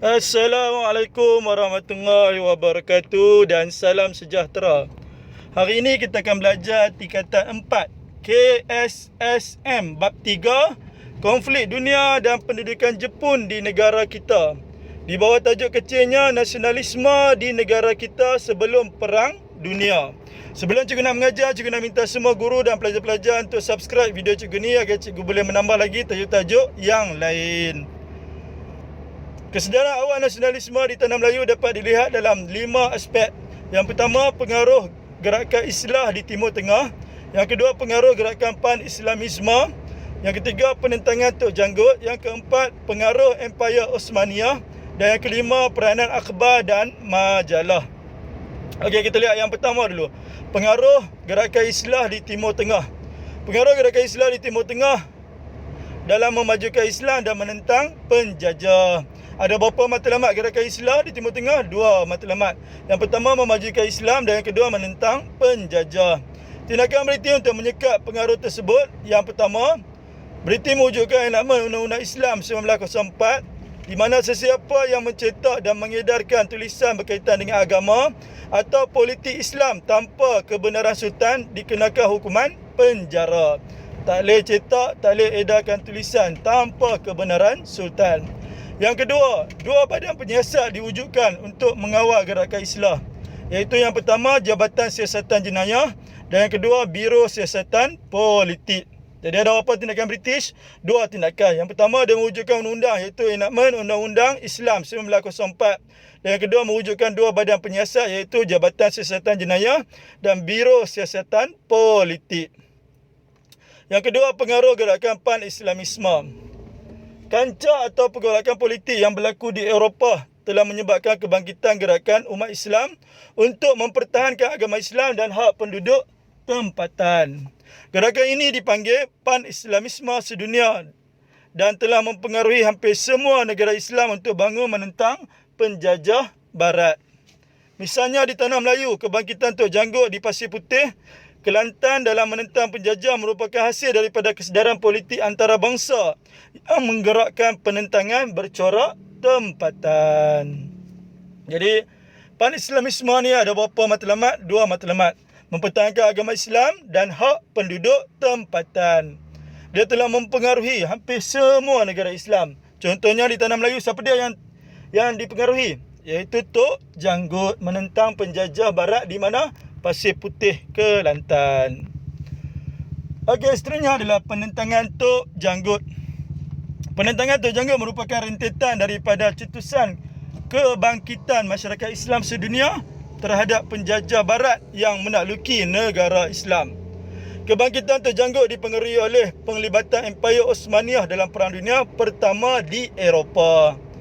Assalamualaikum warahmatullahi wabarakatuh dan salam sejahtera. Hari ini kita akan belajar tingkatan 4 KSSM bab 3 Konflik Dunia dan Pendudukan Jepun di negara kita. Di bawah tajuk kecilnya Nasionalisme di negara kita sebelum Perang Dunia. Sebelum cikgu nak mengajar, cikgu nak minta semua guru dan pelajar-pelajar untuk subscribe video cikgu ni agar cikgu boleh menambah lagi tajuk-tajuk yang lain. Kesedaran awal nasionalisme di tanah Melayu dapat dilihat dalam 5 aspek. Yang pertama, pengaruh gerakan Islah di Timur Tengah. Yang kedua, pengaruh gerakan Pan-Islamisme. Yang ketiga, penentangan Tok Janggut. Yang keempat, pengaruh Empayar Osmaniyah. Dan yang kelima, peranan akhbar dan majalah. Okey, kita lihat yang pertama dulu. Pengaruh gerakan Islah di Timur Tengah. Pengaruh gerakan Islah di Timur Tengah dalam memajukan Islam dan menentang penjajah. Ada berapa matlamat gerakan Islam di Timur Tengah? 2 matlamat. Yang pertama, memajukan Islam dan yang kedua, menentang penjajah. Tindakan British untuk menyekat pengaruh tersebut. Yang pertama, British mewujudkan enakmen Undang-Undang Islam 1904 di mana sesiapa yang mencetak dan mengedarkan tulisan berkaitan dengan agama atau politik Islam tanpa kebenaran sultan dikenakan hukuman penjara. Tak boleh cetak, tak boleh edarkan tulisan tanpa kebenaran sultan. Yang kedua, 2 badan penyiasat diwujudkan untuk mengawal gerakan Islah. Iaitu yang pertama, Jabatan Siasatan Jenayah dan yang kedua, Biro Siasatan Politik. Jadi ada apa tindakan British? 2 tindakan. Yang pertama, dia mewujudkan undang-undang iaitu enakmen Undang-Undang Islam 1904. Dan yang kedua, mewujudkan 2 badan penyiasat iaitu Jabatan Siasatan Jenayah dan Biro Siasatan Politik. Yang kedua, pengaruh gerakan Pan-Islamisme. Kancah atau pergolakan politik yang berlaku di Eropah telah menyebabkan kebangkitan gerakan umat Islam untuk mempertahankan agama Islam dan hak penduduk tempatan. Gerakan ini dipanggil Pan-Islamisme sedunia dan telah mempengaruhi hampir semua negara Islam untuk bangun menentang penjajah barat. Misalnya di tanah Melayu, kebangkitan Tok Janggut di Pasir Putih, Kelantan dalam menentang penjajah merupakan hasil daripada kesedaran politik antarabangsa yang menggerakkan penentangan bercorak tempatan. Jadi, Pan-Islamisme ni ada berapa matlamat? 2 matlamat. Mempertahankan agama Islam dan hak penduduk tempatan. Dia telah mempengaruhi hampir semua negara Islam. Contohnya di tanah Melayu, siapa dia yang dipengaruhi? Iaitu Tok Janggut menentang penjajah barat di mana? Pasir Putih, Kelantan. Okey, seterusnya adalah penentangan Tok Janggut. Penentangan Tok Janggut merupakan rentetan daripada cetusan kebangkitan masyarakat Islam sedunia terhadap penjajah barat yang menakluki negara Islam. Kebangkitan Tok Janggut dipengaruhi oleh penglibatan Empayar Osmaniyah dalam Perang Dunia Pertama di Eropah.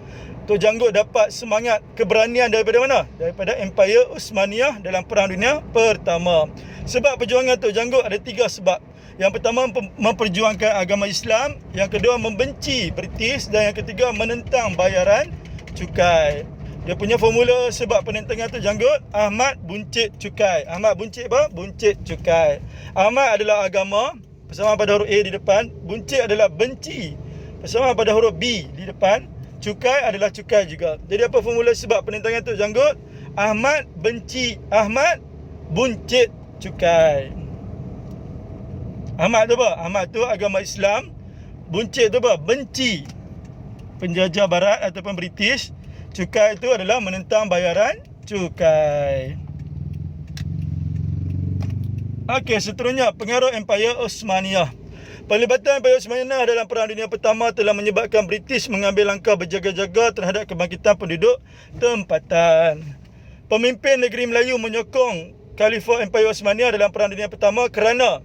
Tok Janggut dapat semangat keberanian daripada mana? Daripada Empayar Osmaniyah dalam Perang Dunia Pertama. Sebab perjuangan Tok Janggut ada 3 sebab. Yang pertama, memperjuangkan agama Islam. Yang kedua, membenci British. Dan yang ketiga, menentang bayaran cukai. Dia punya formula sebab penentangan Tok Janggut, Ahmad buncit cukai. Ahmad buncit apa? Buncit cukai. Ahmad adalah agama, persamaan pada huruf A di depan. Buncit adalah benci, persamaan pada huruf B di depan. Cukai adalah cukai juga. Jadi apa formula sebab penentangan Tok Janggut? Ahmad benci, Ahmad buncit cukai. Ahmad tu apa? Ahmad tu agama Islam. Buncit tu apa? Benci penjajah barat ataupun British. Cukai itu adalah menentang bayaran cukai. Okey, seterusnya pengaruh Empayar Osmaniyah. Pelibatan Empayar Osmaniyah dalam Perang Dunia Pertama telah menyebabkan British mengambil langkah berjaga-jaga terhadap kebangkitan penduduk tempatan. Pemimpin negeri Melayu menyokong Khalifah Empayar Osmaniyah dalam Perang Dunia Pertama kerana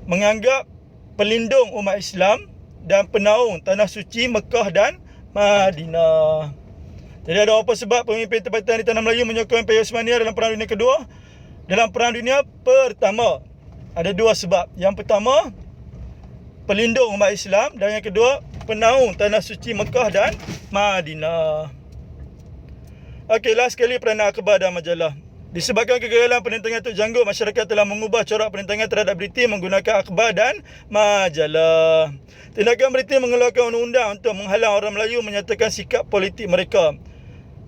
menganggap pelindung umat Islam dan penaung tanah suci Mekah dan Madinah. Jadi ada apa sebab pemimpin tempatan di tanah Melayu menyokong Empayar Osmaniyah dalam Perang Dunia Kedua? Dalam Perang Dunia Pertama ada 2 sebab. Yang pertama, pelindung umat Islam dan yang kedua, penaung tanah suci Mekah dan Madinah. Okey, last sekali peranan akhbar dan majalah. Disebabkan kegagalan penentangan Tok Janggut, masyarakat telah mengubah corak penentangan terhadap British menggunakan akhbar dan majalah. Tindakan British mengeluarkan undang-undang untuk menghalang orang Melayu menyatakan sikap politik mereka.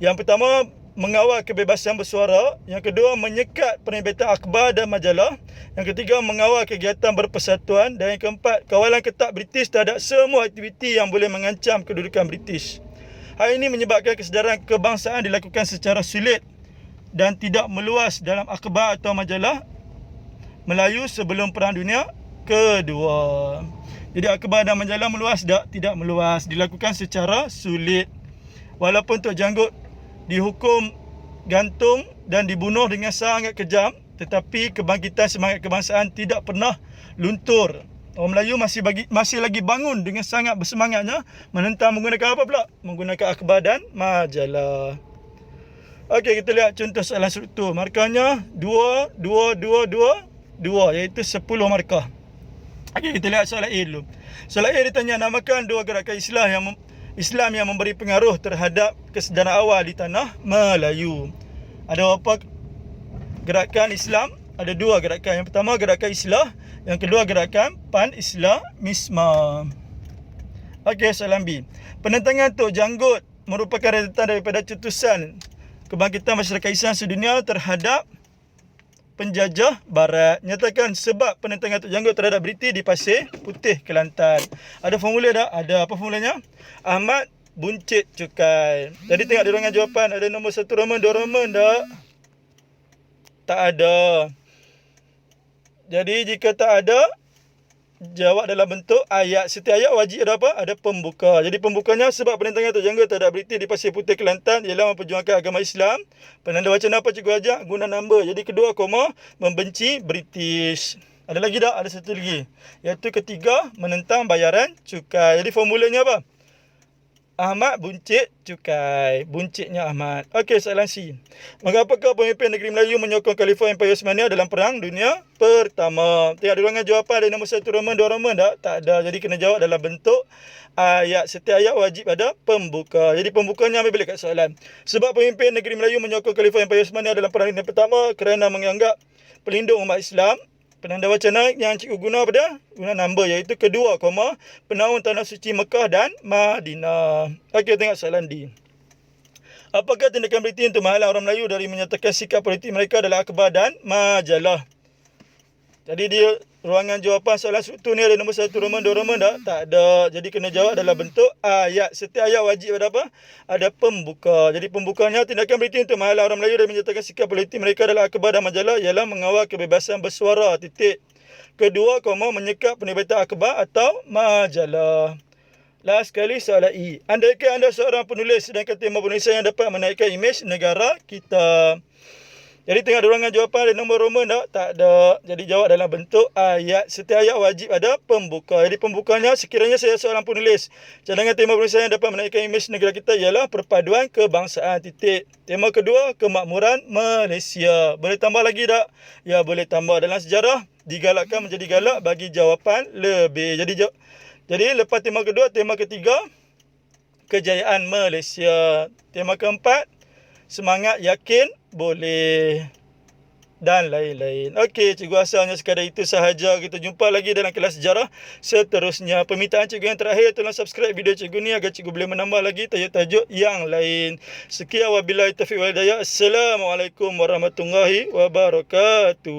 Yang pertama, mengawal kebebasan bersuara. Yang kedua, menyekat penerbitan akhbar dan majalah. Yang ketiga, mengawal kegiatan berpersatuan. Dan yang keempat, kawalan ketat British terhadap semua aktiviti yang boleh mengancam kedudukan British. Hal ini menyebabkan kesedaran kebangsaan dilakukan secara sulit dan tidak meluas dalam akhbar atau majalah Melayu sebelum Perang Dunia Kedua. Jadi akhbar dan majalah meluas tak? Tidak meluas. Dilakukan secara sulit. Walaupun Tok Janggut dihukum gantung dan dibunuh dengan sangat kejam, tetapi kebangkitan semangat kebangsaan tidak pernah luntur. Orang Melayu masih lagi bangun dengan sangat bersemangatnya menentang menggunakan apa pula? Menggunakan akhbar dan majalah. Okey, kita lihat contoh soalan struktur. Markahnya 2, 2, 2, 2, 2, iaitu 10 markah. Okey, kita lihat soalan A dulu. Soalan A ditanya, namakan dua gerakan Islam yang memberi pengaruh terhadap kesedaran awal di tanah Melayu. Ada apa gerakan Islam? Ada dua gerakan. Yang pertama gerakan Islah, yang kedua gerakan Pan-Islamisme. Okey, soalan B. Penentangan Tok Janggut merupakan rentetan daripada cetusan kebangkitan masyarakat Islam sedunia terhadap penjajah barat. Nyatakan sebab penentangan Tok Janggut terhadap British di Pasir Putih, Kelantan. Ada formula tak? Ada. Apa formulanya? Ahmad buncit cukai. Jadi tengok di ruangan jawapan, ada nombor 1 Roman, 2 Roman tak? Tak ada. Jadi jika tak ada, jawab dalam bentuk ayat. Setiap ayat wajib ada apa? Ada pembuka. Jadi pembukanya, sebab penentangan Tok Janggut terhadap British di Pasir Putih, Kelantan ialah memperjuangkan agama Islam. Penanda wacana apa cikgu ajar? Guna number. Jadi kedua, koma, membenci British. Ada lagi tak? Ada satu lagi. Iaitu ketiga, menentang bayaran cukai. Jadi formulanya apa? Ahmad buncit cukai. Buncitnya Ahmad. Okey, soalan C. Mengapakah pemimpin negeri Melayu menyokong Khalifah Empayar Osmania dalam Perang Dunia Pertama? Tengok di ruangan jawapan, ada nombor 1 Roman, 2 Roman tak? Tak ada. Jadi kena jawab dalam bentuk ayat. Setiap ayat wajib ada pembuka. Jadi pembukanya ambil balik kat soalan. Sebab pemimpin negeri Melayu menyokong Khalifah Empayar Osmania dalam Perang Dunia Pertama kerana menganggap pelindung umat Islam. Penanda wacana yang cikgu guna pada guna number, iaitu kedua, koma, penaung tanah suci Mekah dan Madinah. Okey, tengok soalan D. Apakah tindakan British untuk menghalang orang Melayu dari menyatakan sikap politik mereka dalam akhbar dan majalah? Jadi di ruangan jawapan soalan struktur ni ada nombor 1 Roman, 2 Roman tak? Tak ada. Jadi kena jawab dalam bentuk ayat. Setiap ayat wajib ada apa? Ada pembuka. Jadi pembukanya, tindakan British untuk menghalang orang Melayu dari menyatakan sikap politik mereka dalam akhbar dan majalah ialah mengawal kebebasan bersuara. Titik. Kedua, koma, menyekat penerbitan akhbar atau majalah. Last sekali soalan E. Andaikan anda seorang penulis sedangkan tema penulisan yang dapat menaikkan imej negara kita. Jadi tengok di ruangan jawapan, ada nombor Roman tak? Tak ada. Jadi jawab dalam bentuk ayat. Setiap ayat wajib ada pembuka. Jadi pembukanya, sekiranya saya seorang penulis, cadangan tema penulisan yang dapat menaikkan imej negara kita ialah perpaduan kebangsaan. Titik. Tema kedua, kemakmuran Malaysia. Boleh tambah lagi tak? Ya, boleh tambah. Dalam sejarah, digalakkan menjadi galak bagi jawapan lebih. Jadi lepas tema kedua, tema ketiga, kejayaan Malaysia. Tema keempat, semangat, yakin, boleh, dan lain-lain. Okey, cikgu asalnya sekadar itu sahaja. Kita jumpa lagi dalam kelas sejarah seterusnya. Permintaan cikgu yang terakhir, tolong subscribe video cikgu ni agar cikgu boleh menambah lagi tajuk-tajuk yang lain. Sekian, wabillahi taufiq wal hidayah. Assalamualaikum warahmatullahi wabarakatuh.